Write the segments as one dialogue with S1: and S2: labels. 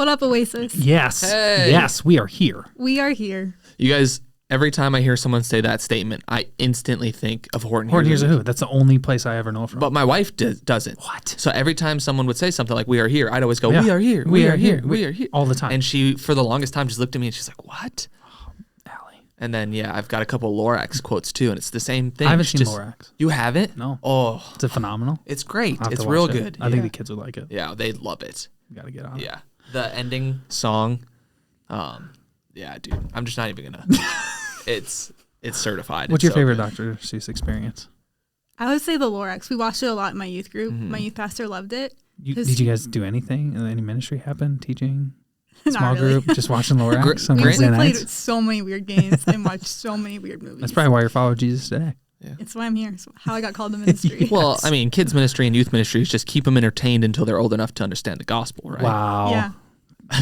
S1: What up, Oasis?
S2: Yes.
S3: Hey.
S2: Yes, we are here.
S1: We are here.
S3: You guys, every time I hear someone say that statement, I instantly think of Horton
S2: Here's a Who. That's the only place I ever know from.
S3: But my wife doesn't.
S2: What?
S3: So every time someone would say something like, we are here, I'd always go,
S2: Yeah.
S3: we are here. We are here. We are here.
S2: All the time.
S3: And she, for the longest time, just looked at me and she's like, what?
S2: Allie.
S3: And then, yeah, I've got a couple Lorax quotes too, and it's the same thing.
S2: I haven't
S3: It's
S2: seen
S3: just-
S2: Lorax.
S3: You haven't?
S2: No.
S3: Oh,
S2: Is it phenomenal?
S3: it's great.
S2: I'll have
S3: It's
S2: to
S3: real
S2: watch it.
S3: good.
S2: I think
S3: Yeah.
S2: the kids would like it.
S3: Yeah, they'd love it.
S2: You got to get on it.
S3: Yeah. The ending song, yeah, dude, I'm just not even gonna. It's certified.
S2: What's
S3: It's
S2: your
S3: so
S2: favorite
S3: good.
S2: Dr. Seuss experience?
S1: I would say the Lorax. We watched it a lot in my youth group.
S3: Mm-hmm.
S1: My youth pastor loved it.
S2: Did you guys do anything? Any ministry happen? Teaching?
S1: Not
S2: Small
S1: really.
S2: group? Just watching Lorax? on
S1: We
S2: Wednesday
S1: played
S2: nights?
S1: so many weird games and watched so many weird movies.
S2: That's probably why you're following Jesus today.
S1: It's why I'm here. It's how I got called to ministry.
S3: Well, I mean, kids ministry and youth ministry is just keep them entertained until they're old enough to understand the gospel, right?
S2: Wow.
S1: Yeah.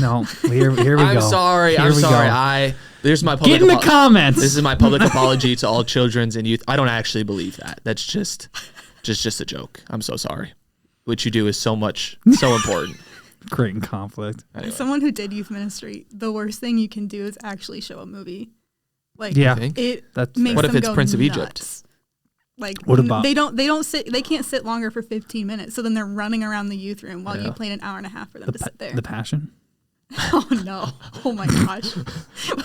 S2: No, here we go.
S3: I'm sorry.
S2: Here
S3: I'm
S2: we
S3: sorry.
S2: go.
S3: There's my public
S2: Get in the comments.
S3: This is my public apology to all children's and youth. I don't actually believe that. That's just a joke. I'm so sorry. What you do is so important.
S2: Creating conflict.
S1: As
S3: Anyway.
S1: someone who did youth ministry, the worst thing you can do is actually show a movie. Like,
S2: Yeah.
S3: think?
S1: it
S2: That's
S1: makes
S3: What if
S1: them
S3: it's
S1: go
S3: Prince of Egypt?
S1: nuts. Like,
S2: What about-
S1: they can't sit longer for 15 minutes. So then they're running around the youth room while you plan an hour and a half for them to sit there.
S2: The Passion?
S1: Oh no! Oh my gosh!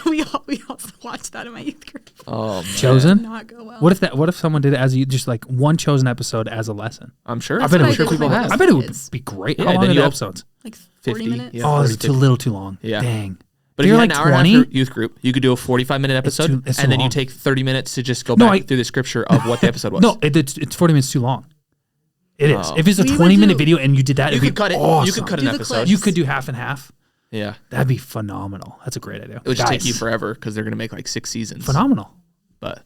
S1: we also watched that in my youth group.
S3: Oh, man.
S2: Chosen?
S1: Did not go well.
S2: What if someone did it as just like one chosen episode as a lesson?
S3: I'm sure.
S2: I bet
S1: what
S2: I'm
S1: I
S2: sure
S1: did
S3: people
S1: with my
S3: have.
S2: I bet it would
S1: kids.
S2: be great.
S3: Yeah,
S2: How long
S3: then
S2: are the
S3: you-
S2: episodes?
S1: Like 40
S3: 50,
S1: minutes.
S3: yeah.
S2: Oh,
S3: 40,
S2: it's a little too long.
S3: Yeah.
S2: Dang.
S3: But if
S2: You're
S3: you had
S2: like
S3: an hour and a
S2: 20?
S3: half for youth group, you could do a 45-minute episode,
S2: it's
S3: and
S2: too
S3: then you
S2: long.
S3: take 30 minutes to just go
S2: No,
S3: back through the scripture of what the episode was.
S2: No, it's 40 minutes too long. It is.
S3: Oh.
S2: If it's a
S1: We would
S2: 20-minute
S1: do-
S2: video and you did that,
S3: you
S2: it'd
S3: could
S2: be
S3: cut it.
S2: awesome.
S3: You could cut
S1: Do
S3: an
S1: the
S3: episode.
S1: clips.
S2: You could do half and half.
S3: Yeah.
S2: That'd be phenomenal. That's a great idea.
S3: It would just take
S2: Guys,
S3: you forever because they're going to make like 6 seasons.
S2: phenomenal.
S3: But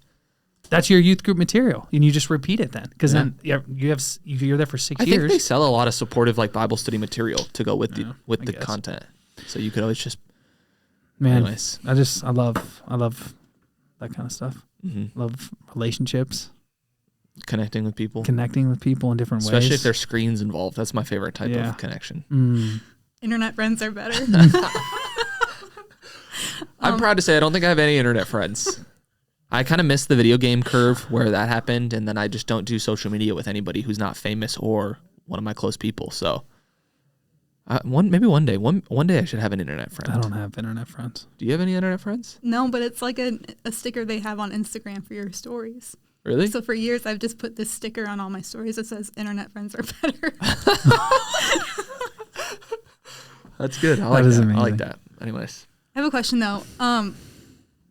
S2: That's your youth group material, and you just repeat it then, because
S3: Yeah.
S2: then you're there for 6
S3: I
S2: years.
S3: think they sell a lot of supportive like Bible study material to go with
S2: I
S3: the
S2: guess.
S3: content. So you could always just
S2: Man,
S3: anyways.
S2: I love that kind of stuff.
S3: Mm-hmm.
S2: Love relationships,
S3: Connecting with people.
S2: connecting with people in different ways.
S3: Especially if there's screens involved. That's my favorite type
S2: Yeah.
S3: of connection.
S1: Internet friends are better.
S3: I'm proud to say I don't think I have any internet friends. I kind of missed the video game curve where that happened, and then I just don't do social media with anybody who's not famous or one of my close people. So one day I should have an internet friend.
S2: I don't have internet friends.
S3: Do you have any internet friends?
S1: No, but it's like a sticker they have on Instagram for your stories.
S3: Really?
S1: So for years, I've just put this sticker on all my stories that says "Internet friends are better."
S3: That's good. I
S2: That
S3: like
S2: is
S3: that. I
S2: amazing.
S3: like that. Anyways,
S1: I have a question though.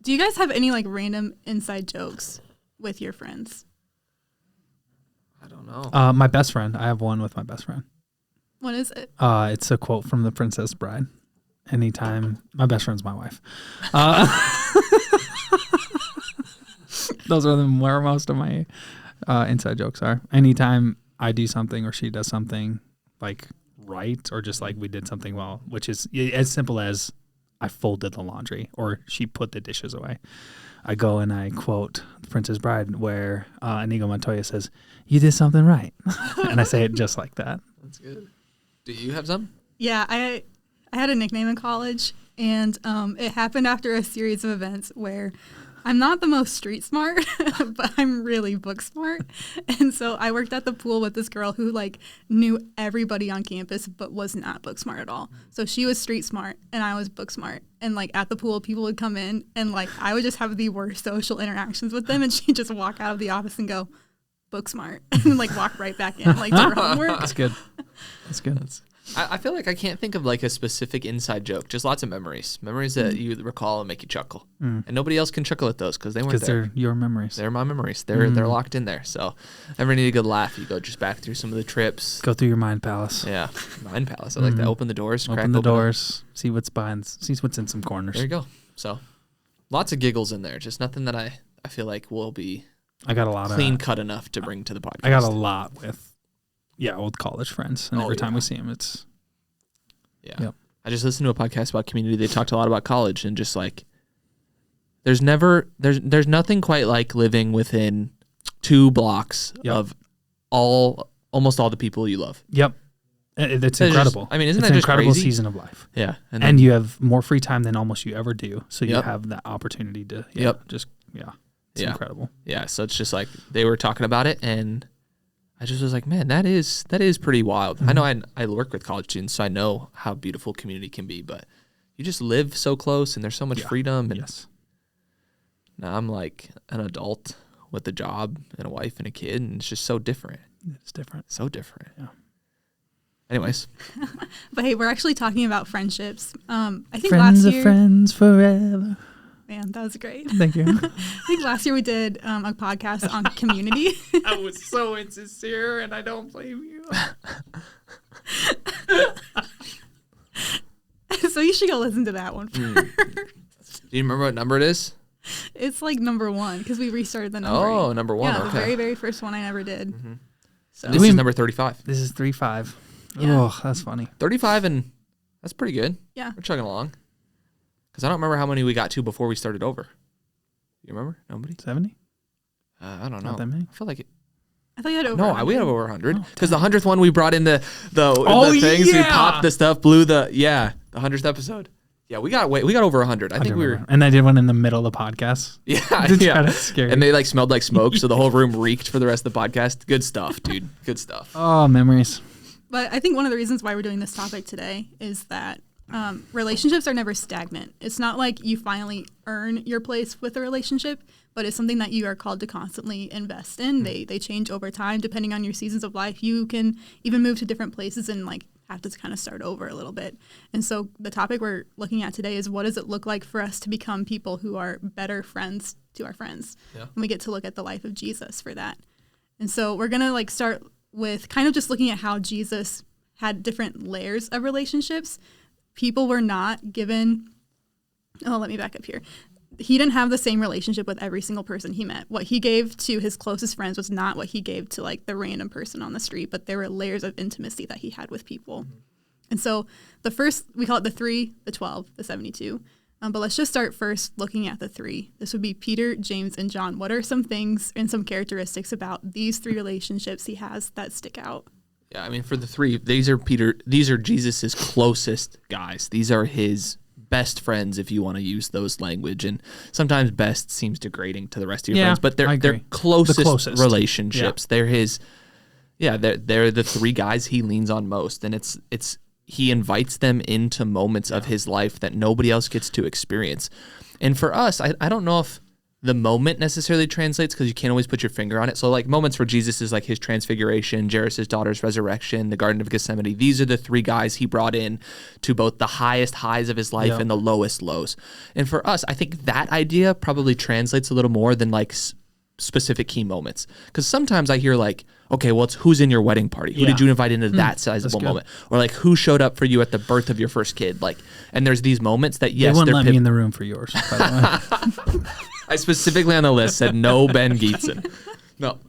S1: Do you guys have any like random inside jokes with your friends?
S3: I don't know.
S2: My best friend. I have one with my best friend.
S1: What is it?
S2: It's a quote from The Princess Bride. Anytime, my best friend's my wife. Those are where most of my inside jokes are. Anytime I do something or she does something like right, or just like we did something well, which is as simple as I folded the laundry or she put the dishes away. I go and I quote The Princess Bride where Inigo Montoya says, "You did something right." And I say it just like that.
S3: That's good. Do you have some?
S1: Yeah, I had a nickname in college, and it happened after a series of events where I'm not the most street smart, but I'm really book smart. And so I worked at the pool with this girl who like knew everybody on campus, but was not book smart at all. So she was street smart and I was book smart. And like at the pool, people would come in and like I would just have the worst social interactions with them. And she'd just walk out of the office and go, "Book smart," and then like walk right back in, like do her homework.
S2: That's good. That's good.
S3: I feel like I can't think of like a specific inside joke. Just lots of memories that you recall and make you chuckle, and nobody else can chuckle at those because they weren't
S2: Because
S3: there.
S2: they're your memories.
S3: They're my memories. They're locked in there. So, ever need a good laugh, you go just back through some of the trips.
S2: Go through your mind palace.
S3: Yeah, Mind Palace. I like that. Open the doors. crack
S2: Open the
S3: them.
S2: doors. See what's behind. See what's in some corners.
S3: There you go. So, lots of giggles in there. Just nothing that I feel will be
S2: I got a lot
S3: clean
S2: of.
S3: cut enough to bring to the podcast.
S2: I got a lot with, old college friends, and
S3: Oh,
S2: every time
S3: yeah.
S2: we see them, it's
S3: Yeah.
S2: Yep.
S3: I just listened to a podcast about community. They talked a lot about college and just like there's nothing quite like living within 2 blocks
S2: Yep.
S3: of almost all the people you love.
S2: Yep. It's incredible.
S3: I mean, isn't
S2: it's
S3: that
S2: an
S3: just
S2: incredible
S3: crazy?
S2: season of life.
S3: Yeah.
S2: And you have more free time than almost you ever do. So you
S3: Yep.
S2: have that opportunity to, it's
S3: Yeah.
S2: incredible.
S3: Yeah. So it's just like they were talking about it, and I just was like, man, that is pretty wild. I know I work with college students, so I know how beautiful community can be, but you just live so close and there's so much freedom. And now I'm like an adult with a job and a wife and a kid, and it's just so different.
S2: It's different.
S3: So different.
S2: Yeah.
S3: Anyways.
S1: But hey, we're actually talking about friendships. I think
S2: Friends
S1: last year,
S2: are friends forever.
S1: man, that was great.
S2: Thank you.
S1: I think last year we did a podcast on community.
S2: I was so insincere, and I don't blame you.
S1: So you should go listen to that one first.
S3: Do you remember what number it is?
S1: It's like number 1 because we restarted the number.
S3: Oh, number 1.
S1: Yeah,
S3: okay.
S1: the very, very first one I ever did.
S3: Mm-hmm.
S1: So
S3: This is number 35.
S2: This is 3-5.
S1: Yeah.
S2: Oh, that's funny.
S3: 35, and that's pretty good.
S1: Yeah.
S3: We're chugging along. Because I don't remember how many we got to before we started over. You remember? Nobody?
S2: 70?
S3: I don't know.
S2: Not that many?
S3: I feel like it.
S1: I thought you had over.
S3: No,
S1: 100.
S3: we had over 100.
S2: Oh,
S3: Because the 100th one, we brought in the things. We popped the stuff, blew the 100th episode. Yeah, we got over 100. I think we were.
S2: And I did one in the middle of the podcast.
S3: Yeah,
S2: To try to scare you.
S3: And they like smelled like smoke, so the whole room reeked for the rest of the podcast. Good stuff, dude. Good stuff.
S2: Oh, memories.
S1: But I think one of the reasons why we're doing this topic today is that relationships are never stagnant. It's not like you finally earn your place with a relationship, but it's something that you are called to constantly invest in. They change over time depending on your seasons of life. You can even move to different places and like have to kind of start over a little bit. And so the topic we're looking at today is what does it look like for us to become people who are better friends to our friends?
S3: Yeah.
S1: And we get to look at the life of Jesus for that. And so we're going to like start with kind of just looking at how Jesus had different layers of relationships. People were not given, let me back up here. He didn't have the same relationship with every single person he met. What he gave to his closest friends was not what he gave to like the random person on the street, but there were layers of intimacy that he had with people. Mm-hmm. And so the first, we call it the 3, the 12, the 72. But let's just start first looking at the 3. This would be Peter, James, and John. What are some things and some characteristics about these 3 relationships he has that stick out?
S3: Yeah, I mean, for the 3, these are Jesus's closest guys. These are his best friends, if you want to use those language. And sometimes best seems degrading to the rest of your friends, but they're closest relationships.
S2: Yeah.
S3: They're his, they're the 3 guys he leans on most. And he invites them into moments of his life that nobody else gets to experience. And for us, I don't know if the moment necessarily translates because you can't always put your finger on it. So like moments for Jesus is like his transfiguration, Jairus' daughter's resurrection, the Garden of Gethsemane. These are the 3 guys he brought in to both the highest highs of his life and the lowest lows. And for us, I think that idea probably translates a little more than like specific key moments. Because sometimes I hear like, okay, well, it's who's in your wedding party? Who did you invite into that sizable moment? Or like who showed up for you at the birth of your first kid? Like, and there's these moments that
S2: they wouldn't let me in the room for yours, by the way.
S3: I specifically on the list said no Ben Geetson. No.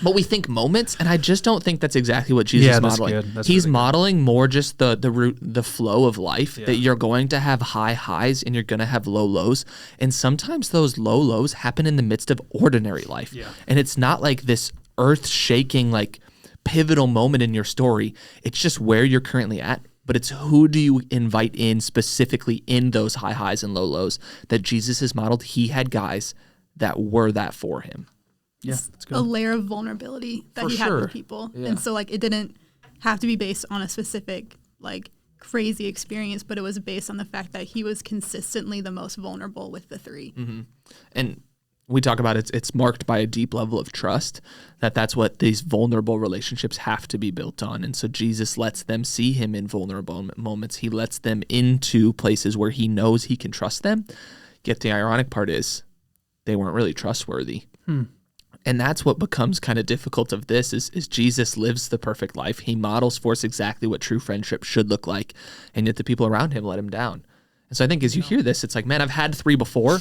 S3: But we think moments, and I just don't think that's exactly what Jesus is modeling.
S2: Good. That's
S3: He's
S2: really
S3: modeling more just the flow of life, that you're going to have high highs and you're going to have low lows. And sometimes those low lows happen in the midst of ordinary life. Yeah. And it's not like this earth-shaking, like pivotal moment in your story. It's just where you're currently at. But it's who do you invite in specifically in those high highs and low lows that Jesus has modeled. He had guys that were that for him.
S2: Yeah, that's good.
S1: A layer of vulnerability that he had with people. Yeah. And so like it didn't have to be based on a specific like crazy experience, but it was based on the fact that he was consistently the most vulnerable with the 3.
S3: Mm-hmm. And we talk about it's marked by a deep level of trust, that's what these vulnerable relationships have to be built on. And so Jesus lets them see him in vulnerable moments. He lets them into places where he knows he can trust them. Yet the ironic part is they weren't really trustworthy. And that's what becomes kind of difficult of this is Jesus lives the perfect life. He models for us exactly what true friendship should look like. And yet the people around him let him down. And so I think as you hear this, it's like, man, I've had 3 before,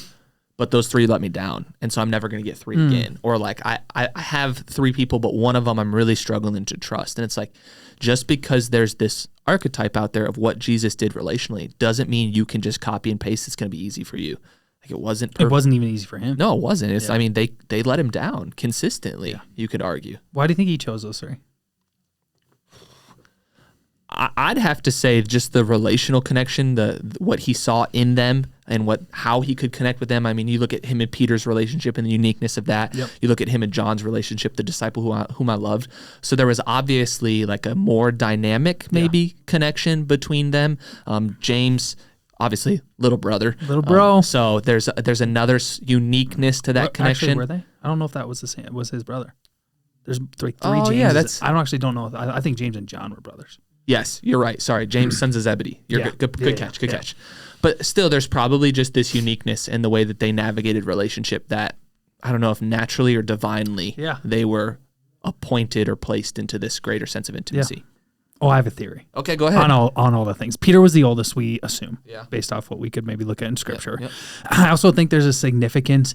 S3: but those 3 let me down. And so I'm never going to get 3 again. Or like I have 3 people, but one of them I'm really struggling to trust. And it's like, just because there's this archetype out there of what Jesus did relationally doesn't mean you can just copy and paste. It's going to be easy for you. Like it wasn't perfect.
S2: It wasn't even easy for him.
S3: No, it wasn't. I mean, they let him down consistently, you could argue.
S2: Why do you think he chose those 3?
S3: I'd have to say just the relational connection, what he saw in them and how he could connect with them. I mean, you look at him and Peter's relationship and the uniqueness of that.
S2: Yep.
S3: You look at him and John's relationship, the disciple whom I loved. So there was obviously like a more dynamic maybe connection between them. James, obviously, little brother.
S2: Little bro.
S3: So there's another uniqueness to that connection.
S2: Actually, were they? I don't know if that was the same. Was his brother? There's three
S3: Oh,
S2: James.
S3: yeah, that's-
S2: I don't know. I think James and John were brothers.
S3: Yes, you're right. Sorry, James, sons of Zebedee. You're
S2: Yeah.
S3: good
S2: Yeah,
S3: catch.
S2: yeah.
S3: Good catch. But still, there's probably just this uniqueness in the way that they navigated relationship that I don't know if naturally or divinely they were appointed or placed into this greater sense of intimacy.
S2: Oh, I have a theory.
S3: Okay, go ahead.
S2: On all the things. Peter was the oldest, we assume,
S3: Yeah.
S2: based off what we could maybe look at in Scripture.
S3: Yep.
S2: I also think there's a significance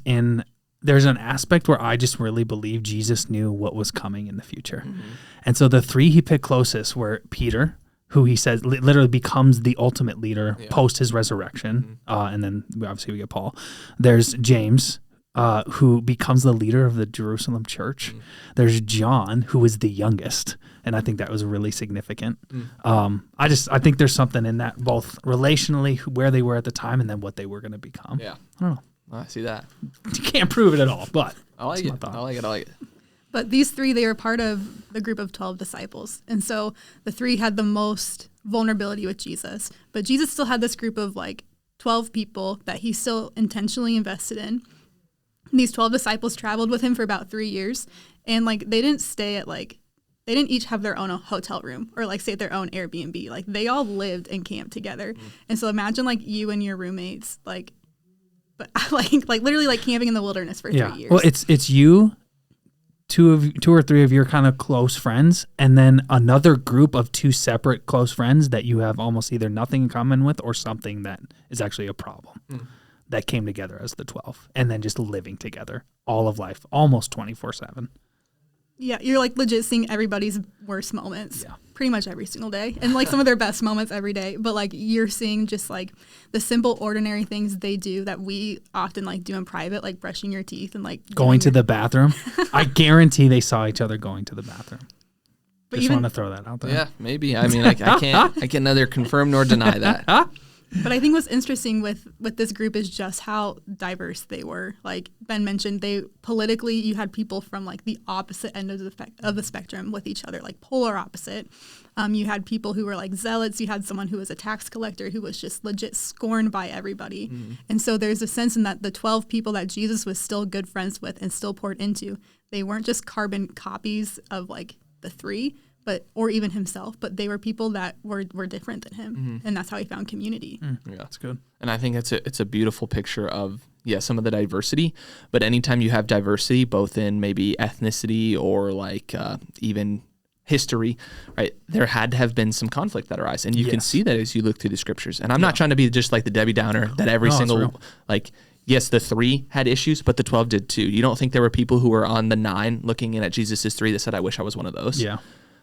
S2: there's an aspect where I just really believe Jesus knew what was coming in the future.
S3: Mm-hmm.
S2: And so the three he picked closest were Peter, who he says literally becomes the ultimate leader post his resurrection. And then obviously we get Paul. There's James, who becomes the leader of the Jerusalem church. There's John, who is the youngest. And I think that was really significant. I think there's something in that, both relationally, where they were at the time, and then what they were going to become.
S3: Yeah.
S2: I don't know.
S3: I see that.
S2: You can't prove it at all, but
S3: I like
S2: that's my
S3: it.
S2: thought.
S3: I like it.
S1: But these three, they were part of the group of 12 disciples. And so the three had the most vulnerability with Jesus. But Jesus still had this group of like 12 people that he still intentionally invested in. These 12 disciples traveled with him for about 3 years. And like they didn't stay at they didn't each have their own hotel room or like stay at their own Airbnb. Like they all lived and camped together. And so imagine like you and your roommates, but literally like camping in the wilderness for 3 years.
S2: Well, it's you, two or three of your kind of close friends, and then another group of two separate close friends that you have almost either nothing in common with or something that is actually a problem that came together as the 12, and then just living together all of life, almost 24/7.
S1: Yeah, you're like legit seeing everybody's worst moments pretty much every single day, and like some of their best moments every day. But like you're seeing just like the simple, ordinary things they do that we often like do in private, like brushing your teeth and like
S2: going to the bathroom. I guarantee they saw each other going to the bathroom.
S1: But
S2: Just want to throw that out there.
S3: Yeah, maybe. I mean, I can neither confirm nor deny that.
S1: But I think what's interesting with this group is just how diverse they were. Like Ben mentioned, politically you had people from like the opposite end of the spectrum with each other, like polar opposite. You had people who were like zealots. You had someone who was a tax collector who was just legit scorned by everybody. And so there's a sense in that the 12 people that Jesus was still good friends with and still poured into, they weren't just carbon copies of like the three, or even himself, but they were people that were different than him, and that's how he found community.
S3: Yeah,
S2: That's good.
S3: and I think it's a beautiful picture of some of the diversity. But anytime you have diversity, both in maybe ethnicity or like even history, right? There had to have been some conflict that arise, and you can see that as you look through the scriptures. And I'm not trying to be just like the Debbie Downer that every single like. Yes, the 3 had issues, but the 12 did too. You don't think there were people who were on the 9 looking in at Jesus' 3 that said, "I wish I was one of those."
S2: Yeah.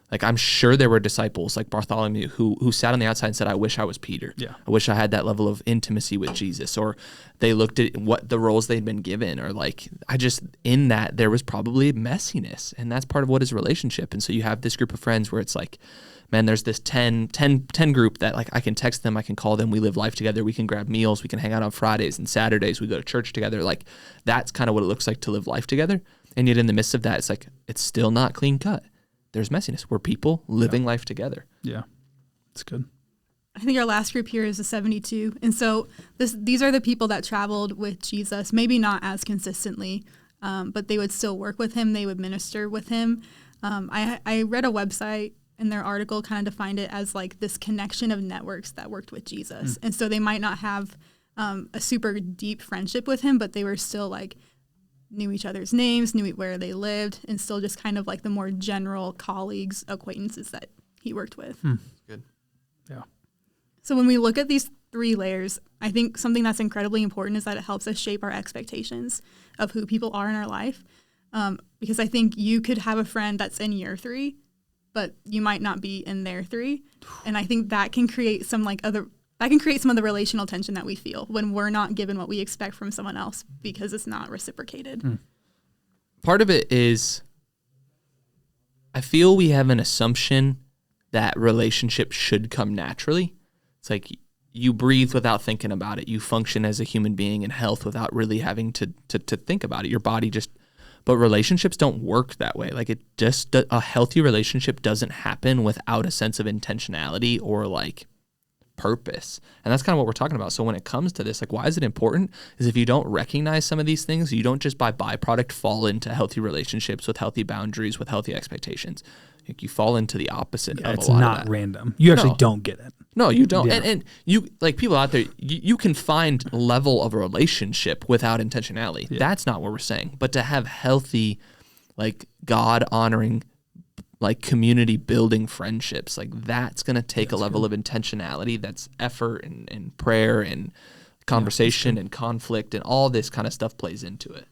S3: Like I'm sure there were disciples like Bartholomew who sat on the outside and said, "I wish I was Peter.
S2: Yeah.
S3: I wish I had that level of intimacy with Jesus." Or they looked at what the roles they'd been given, or like in that there was probably messiness, and that's part of what is relationship. And so you have this group of friends where it's like, man, there's this 10 group that like I can text them, I can call them, we live life together, we can grab meals, we can hang out on Fridays and Saturdays, we go to church together. Like that's kind of what it looks like to live life together. And yet in the midst of that, it's like it's still not clean cut. There's messiness. We're people living life together.
S2: Yeah. It's good.
S1: I think our last group here is the 72. And so these are the people that traveled with Jesus, maybe not as consistently, but they would still work with him. They would minister with him. I read a website in their article kind of defined it as like this connection of networks that worked with Jesus. And so they might not have a super deep friendship with him, but they were still like knew each other's names, knew where they lived, and still just kind of like the more general colleagues, acquaintances that he worked with.
S3: Good.
S2: Yeah.
S1: So when we look at these 3 layers, I think something that's incredibly important is that it helps us shape our expectations of who people are in our life. Because I think you could have a friend that's in year 3, but you might not be in their 3. And I think that can create some of the relational tension that we feel when we're not given what we expect from someone else because it's not reciprocated.
S3: Part of it is I feel we have an assumption that relationship should come naturally. It's like you breathe without thinking about it. You function as a human being in health without really having to think about it. Your body just, but relationships don't work that way. Like a healthy relationship doesn't happen without a sense of intentionality or like purpose. And that's kind of what we're talking about. So when it comes to this, like, why is it important? Is if you don't recognize some of these things, you don't just by byproduct fall into healthy relationships with healthy boundaries, with healthy expectations. Like you fall into the opposite of a lot of that.
S2: It's not random. You actually don't get it.
S3: No, you don't.
S2: Yeah.
S3: And you, like people out there, you can find level of a relationship without intentionality. Yeah. That's not what we're saying. But to have healthy, like God honoring, like community building friendships, like that's going to take a level of intentionality. That's effort and prayer and conversation and conflict and all this kind of stuff plays into it.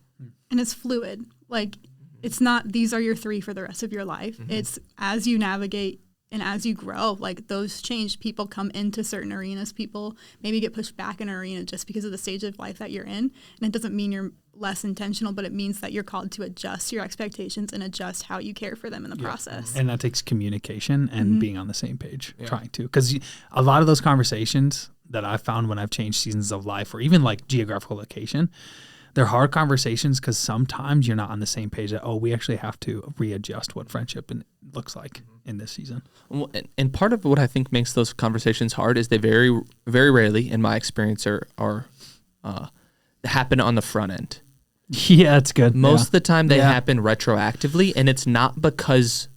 S1: And it's fluid. Like it's not, these are your 3 for the rest of your life. Mm-hmm. It's as you navigate and as you grow, like those change. People come into certain arenas. People maybe get pushed back in an arena just because of the stage of life that you're in. And it doesn't mean you're less intentional, but it means that you're called to adjust your expectations and adjust how you care for them in the process.
S2: And that takes communication and being on the same page, trying to. Because a lot of those conversations that I've found when I've changed seasons of life or even like geographical location, they're hard conversations because sometimes you're not on the same page that, we actually have to readjust what friendship looks like in this season.
S3: Well, and part of what I think makes those conversations hard is they very, very rarely, in my experience, are happen on the front end.
S2: Yeah, it's good.
S3: Most of the time they happen retroactively, and it's not because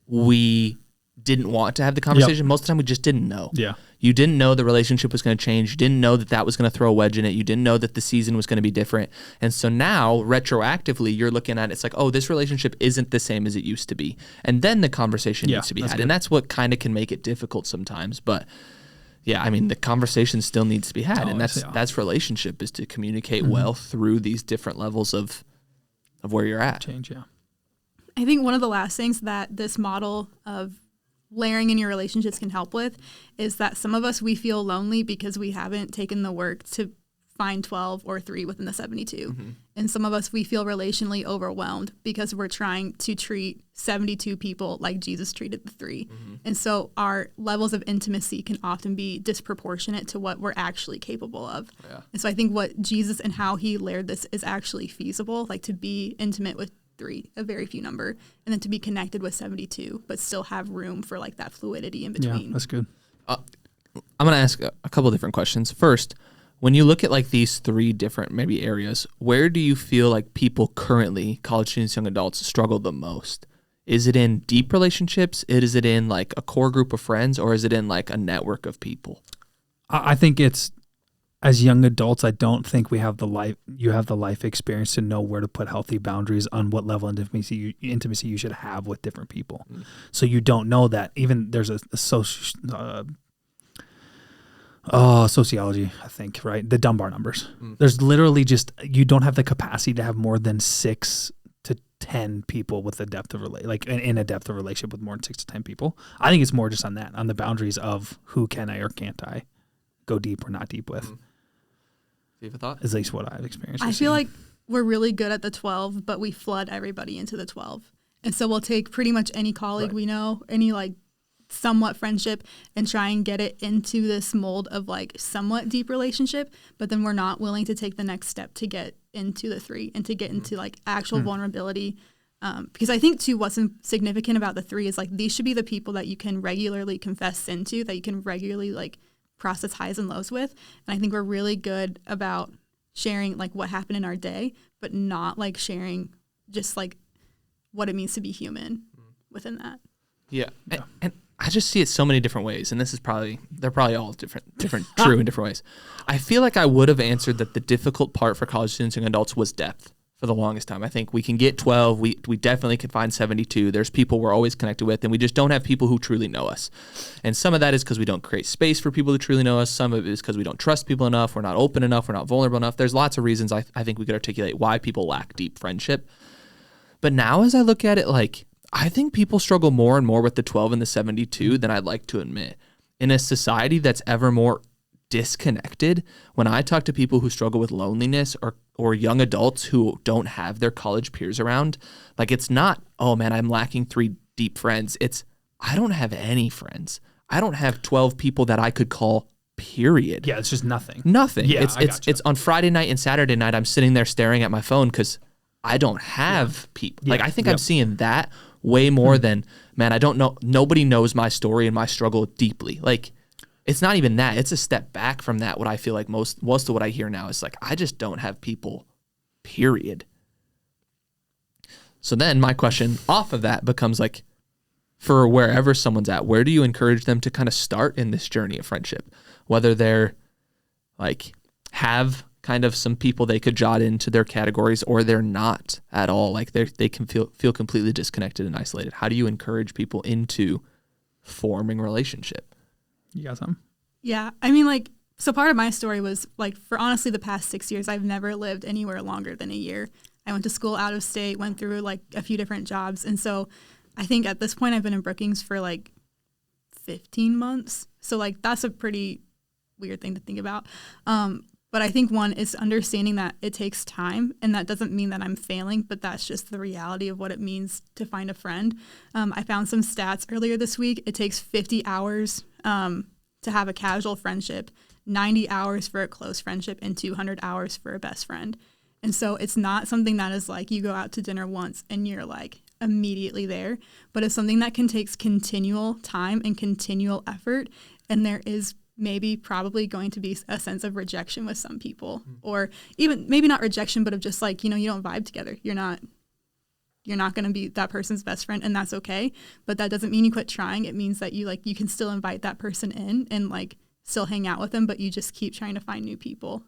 S3: we didn't want to have the conversation. Most of the time we just didn't know.
S2: Yeah.
S3: You didn't know the relationship was going to change. You didn't know that was going to throw a wedge in it. You didn't know that the season was going to be different. And so now, retroactively, you're looking at it, it's like, this relationship isn't the same as it used to be. And then the conversation needs to be had. Good. And that's what kind of can make it difficult sometimes. But yeah, I mean, the conversation still needs to be had. And that's relationship, is to communicate well through these different levels of where you're at.
S2: Change, yeah.
S1: I think one of the last things that this model of layering in your relationships can help with is that some of us, we feel lonely because we haven't taken the work to find 12 or 3 within the 72. Mm-hmm. And some of us, we feel relationally overwhelmed because we're trying to treat 72 people like Jesus treated the 3. Mm-hmm. And so our levels of intimacy can often be disproportionate to what we're actually capable of. Yeah. And so I think what Jesus and how he layered this is actually feasible, like to be intimate with 3, a very few number, and then to be connected with 72, but still have room for like that fluidity in between.
S2: Yeah, that's good.
S3: I'm going to ask a couple of different questions. First, when you look at like these 3 different maybe areas, where do you feel like people currently, college students, young adults, struggle the most? Is it in deep relationships? Is it in like a core group of friends, or is it in like a network of people?
S2: I think it's, as young adults, I don't think you have the life experience to know where to put healthy boundaries on what level of intimacy you should have with different people. Mm. So you don't know that. Even there's a sociology, I think, right? The Dunbar numbers. Mm. There's literally you don't have the capacity to have more than 6 to 10 people with a depth of in a depth of relationship with more than 6 to 10 people. I think it's more just on that, on the boundaries of who can I or can't I go deep or not deep with. Mm.
S3: Do you have a thought?
S2: At least what I've experienced.
S1: I feel like we're really good at the 12, but we flood everybody into the 12. And so we'll take pretty much any colleague we know, any like somewhat friendship, and try and get it into this mold of like somewhat deep relationship, but then we're not willing to take the next step to get into the 3 and to get into like actual vulnerability. Because I think too, what's significant about the 3 is like these should be the people that you can regularly confess sin to, that you can regularly like process highs and lows with. And I think we're really good about sharing like what happened in our day, but not like sharing just like what it means to be human within that.
S3: Yeah. And I just see it so many different ways. And they're probably all different true in different ways. I feel like I would have answered that the difficult part for college students and adults was depth for the longest time. I think we can get 12. We definitely can find 72. There's people we're always connected with, and we just don't have people who truly know us. And some of that is because we don't create space for people to truly know us. Some of it is because we don't trust people enough. We're not open enough. We're not vulnerable enough. There's lots of reasons I think we could articulate why people lack deep friendship. But now as I look at it, like I think people struggle more and more with the 12 and the 72 than I'd like to admit. In a society that's ever more disconnected, when I talk to people who struggle with loneliness or young adults who don't have their college peers around, like it's not, oh man, I'm lacking 3 deep friends. It's I don't have any friends. I don't have 12 people that I could call, period.
S2: Yeah, it's just nothing.
S3: Nothing.
S2: Yeah,
S3: It's on Friday night and Saturday night, I'm sitting there staring at my phone because I don't have people. Like, I think I'm seeing that way more than, man, I don't know. Nobody knows my story and my struggle deeply. Like, it's not even that. It's a step back from that. What I feel like most of what I hear now is like, I just don't have people, period. So then my question off of that becomes like, for wherever someone's at, where do you encourage them to kind of start in this journey of friendship? Whether they're like have kind of some people they could jot into their categories, or they're not at all. Like they can feel completely disconnected and isolated. How do you encourage people into forming relationship?
S2: You got something?
S1: Yeah. I mean, like, so part of my story was like, for honestly the past 6 years, I've never lived anywhere longer than a year. I went to school out of state, went through like a few different jobs. And so I think at this point I've been in Brookings for like 15 months. So like, that's a pretty weird thing to think about. But I think one is understanding that it takes time, and that doesn't mean that I'm failing, but that's just the reality of what it means to find a friend. I found some stats earlier this week. It takes 50 hours to have a casual friendship, 90 hours for a close friendship, and 200 hours for a best friend. And so it's not something that is like you go out to dinner once and you're like immediately there, but it's something that can take continual time and continual effort. And there is probably going to be a sense of rejection with some people, or even maybe not rejection, but of just like, you know, you don't vibe together. You're not going to be that person's best friend, and that's okay. But that doesn't mean you quit trying. It means that you can still invite that person in and like still hang out with them, but you just keep trying to find new people.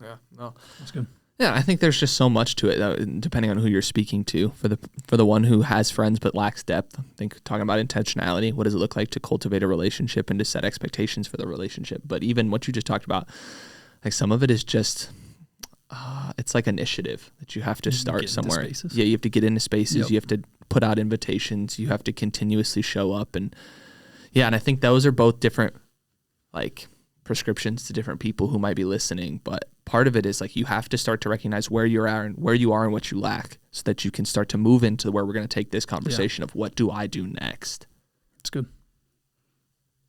S3: Yeah, no,
S2: that's good.
S3: Yeah, I think there's just so much to it, depending on who you're speaking to. For the one who has friends but lacks depth, I think talking about intentionality, what does it look like to cultivate a relationship and to set expectations for the relationship? But even what you just talked about, like some of it is just, it's like initiative that you have to start somewhere. Yeah, you have to get into spaces. Yep. You have to put out invitations. You have to continuously show up, and I think those are both different, like, prescriptions to different people who might be listening. But part of it is like you have to start to recognize where you are and what you lack, so that you can start to move into where we're going to take this conversation of what do I do next.
S2: It's good.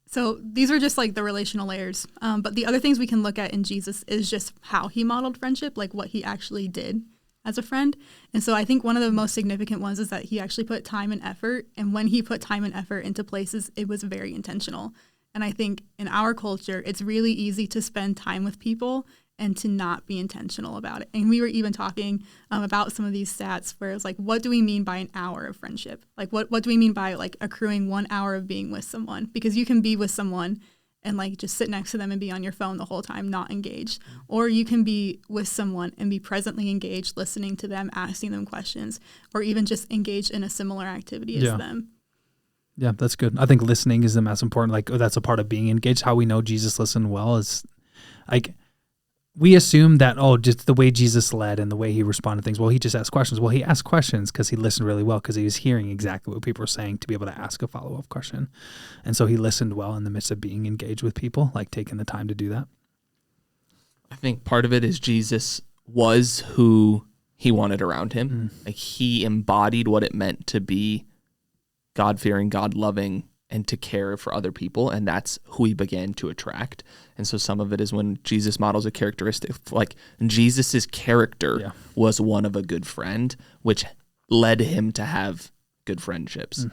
S1: So these are just like the relational layers. But the other things we can look at in Jesus is just how he modeled friendship, like what he actually did as a friend. And so I think one of the most significant ones is that he actually put time and effort. And when he put time and effort into places, it was very intentional. And I think in our culture, it's really easy to spend time with people and to not be intentional about it. And we were even talking about some of these stats where it's like, what do we mean by an hour of friendship? Like, what do we mean by like accruing 1 hour of being with someone? Because you can be with someone and like just sit next to them and be on your phone the whole time, not engaged. Or you can be with someone and be presently engaged, listening to them, asking them questions, or even just engaged in a similar activity as them.
S2: Yeah, that's good. I think listening is the most important. Like, that's a part of being engaged. How we know Jesus listened well is like, we assume that, just the way Jesus led and the way he responded to things. Well, he just asked questions. Well, he asked questions because he listened really well, because he was hearing exactly what people were saying to be able to ask a follow-up question. And so he listened well in the midst of being engaged with people, like taking the time to do that.
S3: I think part of it is Jesus was who he wanted around him. Like, he embodied what it meant to be God-fearing, God-loving, and to care for other people, and that's who he began to attract. And so some of it is when Jesus models a characteristic, like Jesus's character was one of a good friend, which led him to have good friendships.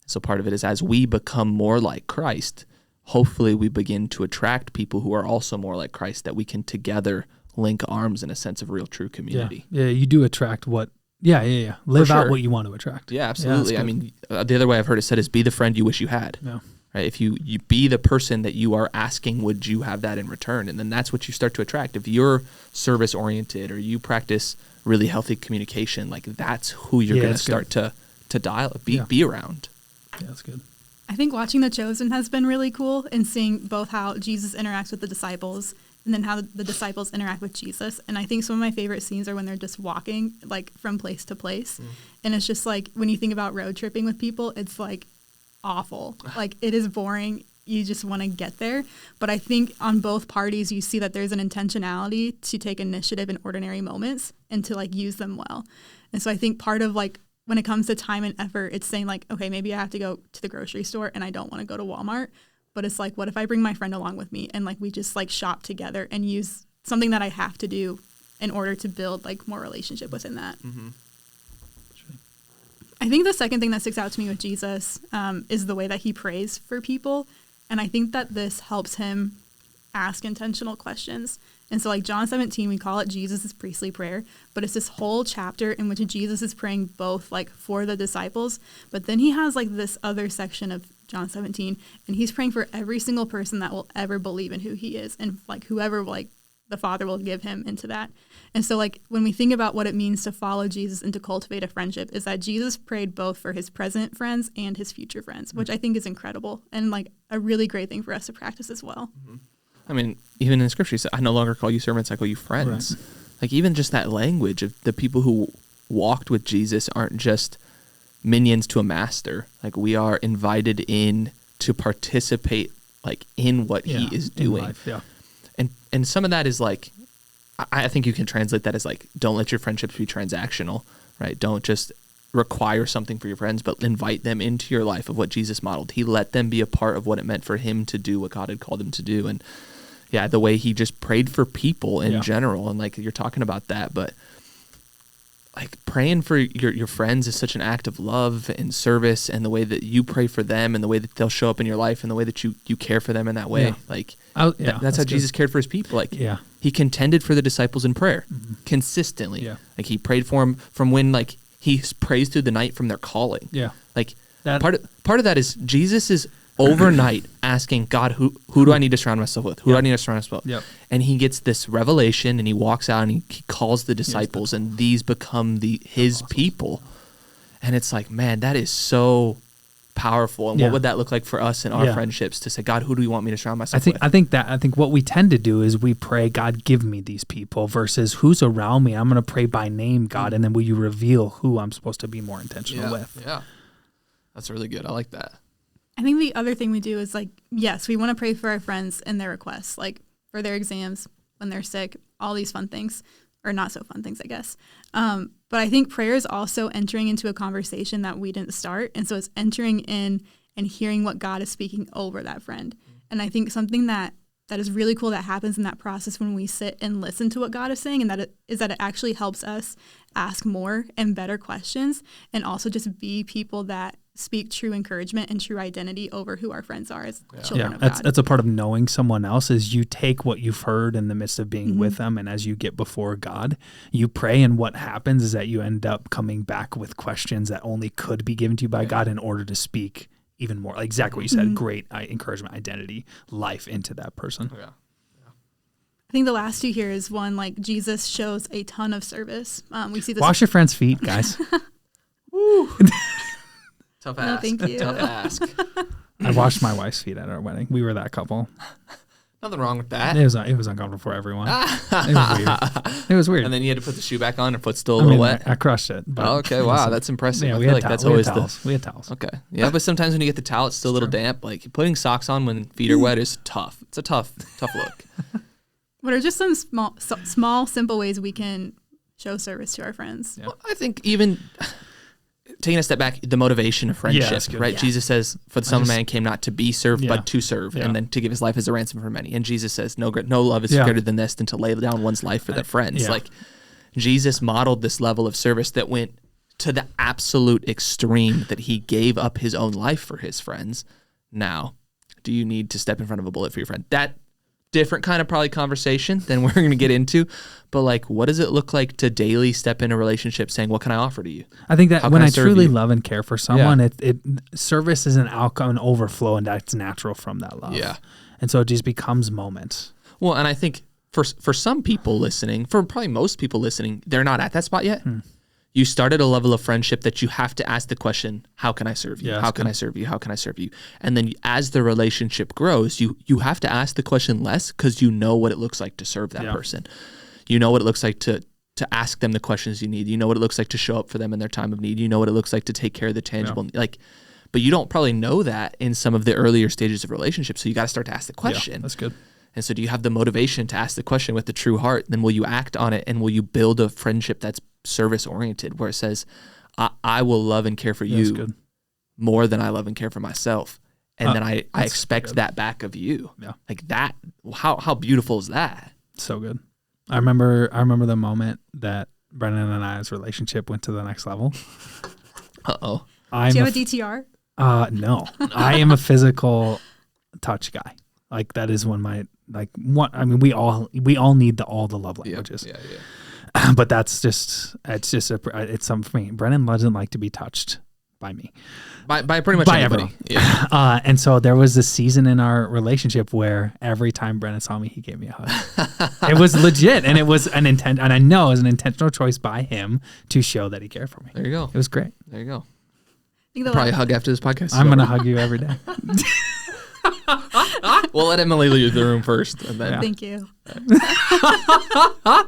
S3: So part of it is as we become more like Christ, hopefully we begin to attract people who are also more like Christ, that we can together link arms in a sense of real, true community.
S2: Yeah, you do attract what. Yeah. Live out what you want to attract.
S3: Yeah, absolutely. I mean, the other way I've heard it said is be the friend you wish you had. Yeah. Right? If you be the person that you are asking, would you have that in return? And then that's what you start to attract. If you're service oriented or you practice really healthy communication, like that's who you're going to start to dial, be around.
S2: Yeah, that's good.
S1: I think watching The Chosen has been really cool, and seeing both how Jesus interacts with the disciples and then how the disciples interact with Jesus. And I think some of my favorite scenes are when they're just walking like from place to place. And it's just like, when you think about road tripping with people, it's like awful. Like, it is boring. You just want to get there. But I think on both parties, you see that there's an intentionality to take initiative in ordinary moments and to like use them well. And so I think part of like when it comes to time and effort, it's saying like, okay, maybe I have to go to the grocery store and I don't want to go to Walmart. But it's like, what if I bring my friend along with me and like we just like shop together and use something that I have to do in order to build like more relationship within that.
S3: Mm-hmm.
S1: I think the second thing that sticks out to me with Jesus is the way that he prays for people. And I think that this helps him ask intentional questions. And so like John 17, we call it Jesus' priestly prayer, but it's this whole chapter in which Jesus is praying both like for the disciples, but then he has like this other section of John 17, and he's praying for every single person that will ever believe in who he is and like whoever like the Father will give him into that. And so like when we think about what it means to follow Jesus and to cultivate a friendship is that Jesus prayed both for his present friends and his future friends, which I think is incredible and like a really great thing for us to practice as well.
S3: Mm-hmm. I mean, even in Scripture, he said, I no longer call you servants, I call you friends. Right. Like, even just that language of the people who walked with Jesus aren't just minions to a master. Like, we are invited in to participate, like, in what he is doing.
S2: Life, yeah.
S3: And some of that is, like, I think you can translate that as, like, don't let your friendships be transactional, right? Don't just require something for your friends, but invite them into your life of what Jesus modeled. He let them be a part of what it meant for him to do what God had called him to do. And yeah, the way he just prayed for people in general. And like you're talking about that, but like praying for your friends is such an act of love and service, and the way that you pray for them and the way that they'll show up in your life and the way that you care for them in that way. Yeah. Like that's how Jesus cared for his people. Like he contended for the disciples in prayer consistently. Yeah. Like he prayed for them from when like he prays through the night from their calling. Yeah. Like part of that is Jesus is overnight asking God, who do I need to surround myself with? Who do I need to surround myself with? Yep. And he gets this revelation and he walks out and he calls the disciples and these become his people. And it's like, man, that is so powerful. And what would that look like for us in our friendships to say, God, who do you want me to surround myself with?
S2: I think what we tend to do is we pray, God, give me these people versus who's around me. I'm going to pray by name, God. And then will you reveal who I'm supposed to be more intentional with?
S3: Yeah. That's really good. I like that.
S1: I think the other thing we do is like, yes, we want to pray for our friends and their requests, like for their exams, when they're sick, all these fun things, or not so fun things, I guess. But I think prayer is also entering into a conversation that we didn't start. And so it's entering in and hearing what God is speaking over that friend. And I think something that is really cool that happens in that process when we sit and listen to what God is saying, and that it actually helps us ask more and better questions, and also just be people that speak true encouragement and true identity over who our friends are as children of God.
S2: That's a part of knowing someone else is you take what you've heard in the midst of being with them, and as you get before God, you pray, and what happens is that you end up coming back with questions that only could be given to you by God in order to speak even more, like exactly what you said, great encouragement, identity, life into that person.
S1: I think the last two here is one, like Jesus shows a ton of service. We see this.
S2: Wash your friends' feet, guys.
S3: Woo. Tough ask.
S1: No, thank you.
S3: Tough ask.
S2: I washed my wife's feet at our wedding. We were that couple.
S3: Nothing wrong with that.
S2: It was uncomfortable for everyone. It was weird.
S3: And then you had to put the shoe back on, and foot's still a little wet.
S2: I crushed it.
S3: Okay, wow, that's impressive.
S2: Yeah,
S3: I feel like that's always
S2: we had towels.
S3: Okay, yeah, but sometimes when you get the towel, it's still a little damp. Like putting socks on when feet are wet is tough. It's a tough look.
S1: What are just some small, simple ways we can show service to our friends?
S3: Yeah. Well, I think even taking a step back, the motivation of friendship, right? Yeah. Jesus says, for the Son of Man came not to be served, but to serve, and then to give his life as a ransom for many. And Jesus says, no love is greater than this, than to lay down one's life for their friends. Like, Jesus modeled this level of service that went to the absolute extreme, that he gave up his own life for his friends. Now, do you need to step in front of a bullet for your friend? That different kind of probably conversation than we're going to get into, but like, what does it look like to daily step in a relationship saying, what can I offer to you?
S2: I think that when I truly love and care for someone, it service is an outcome, an overflow, and that's natural from that love. Yeah. And so it just becomes moments.
S3: Well, and I think for some people listening, for probably most people listening, they're not at that spot yet. You start at a level of friendship that you have to ask the question, how can I serve you? How can I serve you? How can I serve you? And then as the relationship grows, you have to ask the question less, because you know what it looks like to serve that person. You know what it looks like to ask them the questions you need. You know what it looks like to show up for them in their time of need. You know what it looks like to take care of the tangible. But you don't probably know that in some of the earlier stages of relationships. So you got to start to ask the question.
S2: Yeah, that's good.
S3: And so do you have the motivation to ask the question with the true heart? Then will you act on it, and will you build a friendship that's service oriented, where it says, I will love and care for
S2: That's
S3: you
S2: good.
S3: more than I love and care for myself. And then I
S2: that's
S3: expect
S2: good.
S3: that back of you.
S2: Yeah.
S3: Like that. How beautiful is that?
S2: So good. I remember the moment that Brennan and I's relationship went to the next level.
S3: Uh-oh.
S1: Do you have a DTR?
S2: No. I am a physical touch guy. Like that is we all need all the love languages.
S3: Yeah.
S2: But it's something for me. Brennan doesn't like to be touched by me.
S3: By pretty much
S2: By
S3: anybody.
S2: everyone.
S3: Yeah.
S2: And so there was this season in our relationship where every time Brennan saw me, he gave me a hug. It was legit, and it was and I know it was an intentional choice by him to show that he cared for me.
S3: There you go.
S2: It was great.
S3: There you go.
S1: I think the
S3: Probably
S1: last-
S3: hug after this podcast.
S2: I'm gonna hug you every day.
S3: We'll let Emily leave the room first, and then
S1: Thank you. I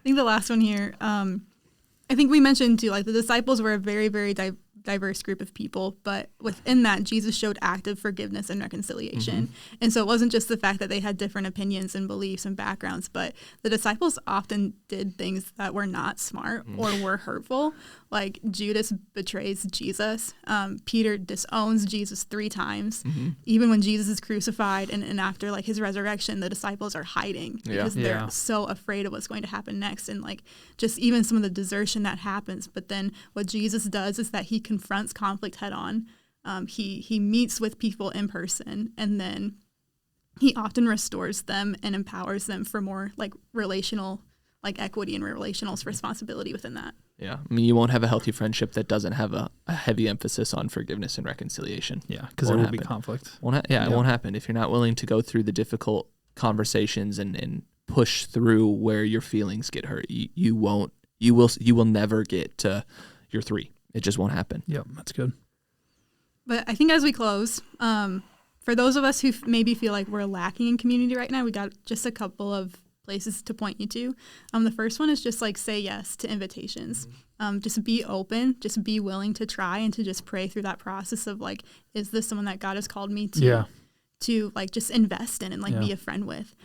S1: think the last one here, I think we mentioned too, like the disciples were a very, very diverse group of people, but within that, Jesus showed active forgiveness and reconciliation. And so it wasn't just the fact that they had different opinions and beliefs and backgrounds, but the disciples often did things that were not smart or were hurtful. Like Judas betrays Jesus. Peter disowns Jesus 3 times. Even when Jesus is crucified and after like his resurrection, the disciples are hiding because they're so afraid of what's going to happen next. And like just even some of the desertion that happens. But then what Jesus does is that he confronts conflict head on. He meets with people in person, and then he often restores them and empowers them for more like relational, like equity and relational responsibility within that.
S3: Yeah. I mean, you won't have a healthy friendship that doesn't have a heavy emphasis on forgiveness and reconciliation.
S2: Yeah, because there will be conflict.
S3: It won't happen if you're not willing to go through the difficult conversations and push through where your feelings get hurt. You will never get to your 3. It just won't happen.
S2: Yep, that's good.
S1: But I think as we close, for those of us who maybe feel like we're lacking in community right now, we got just a couple of places to point you to. The first one is just like say yes to invitations. Just be open, just be willing to try and to just pray through that process of like, is this someone that God has called me to like just invest in and like be a friend with?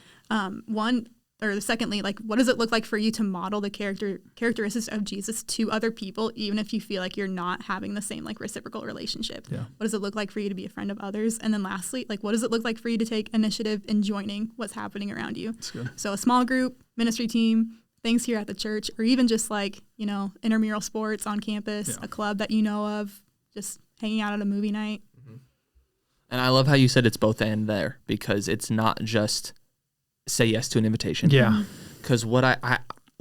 S1: Secondly, like, what does it look like for you to model the characteristics of Jesus to other people, even if you feel like you're not having the same like reciprocal relationship?
S2: Yeah.
S1: What does it look like for you to be a friend of others? And then lastly, like, what does it look like for you to take initiative in joining what's happening around you?
S2: That's good.
S1: So a small group, ministry team, things here at the church, or even just like, intramural sports on campus, a club that you know of, just hanging out at a movie night.
S3: And I love how you said it's both and there, because it's not just say yes to an invitation.
S2: Yeah.
S3: Because what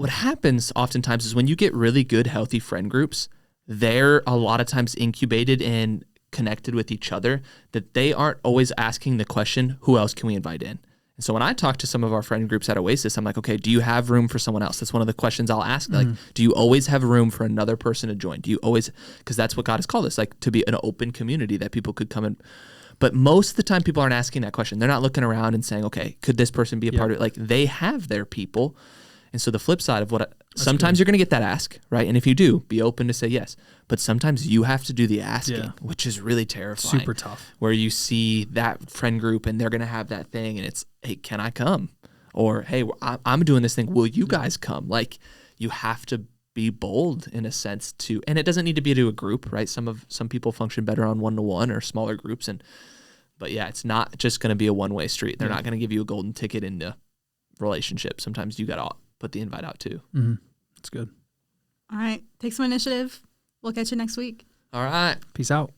S3: happens oftentimes is when you get really good, healthy friend groups, they're a lot of times incubated and connected with each other, that they aren't always asking the question, who else can we invite in? And so when I talk to some of our friend groups at Oasis, I'm like, okay, do you have room for someone else? That's one of the questions I'll ask. Like, do you always have room for another person to join? Do you always, because that's what God has called us, like to be an open community that people could come in. But most of the time people aren't asking that question. They're not looking around and saying, okay, could this person be a part of it? Like they have their people. And so the flip side of sometimes you're going to get that ask, right? And if you do, be open to say yes. But sometimes you have to do the asking, which is really terrifying.
S2: Super tough.
S3: Where you see that friend group and they're going to have that thing and it's, hey, can I come? Or, hey, I'm doing this thing. Will you guys come? Like you have to be bold in a sense to, and it doesn't need to be to a group, right? Some people function better on one-to-one or smaller groups. But yeah, it's not just going to be a one-way street. They're not going to give you a golden ticket into relationship. Sometimes you got to put the invite out too.
S2: That's good.
S1: All right. Take some initiative. We'll catch you next week.
S3: All right.
S2: Peace out.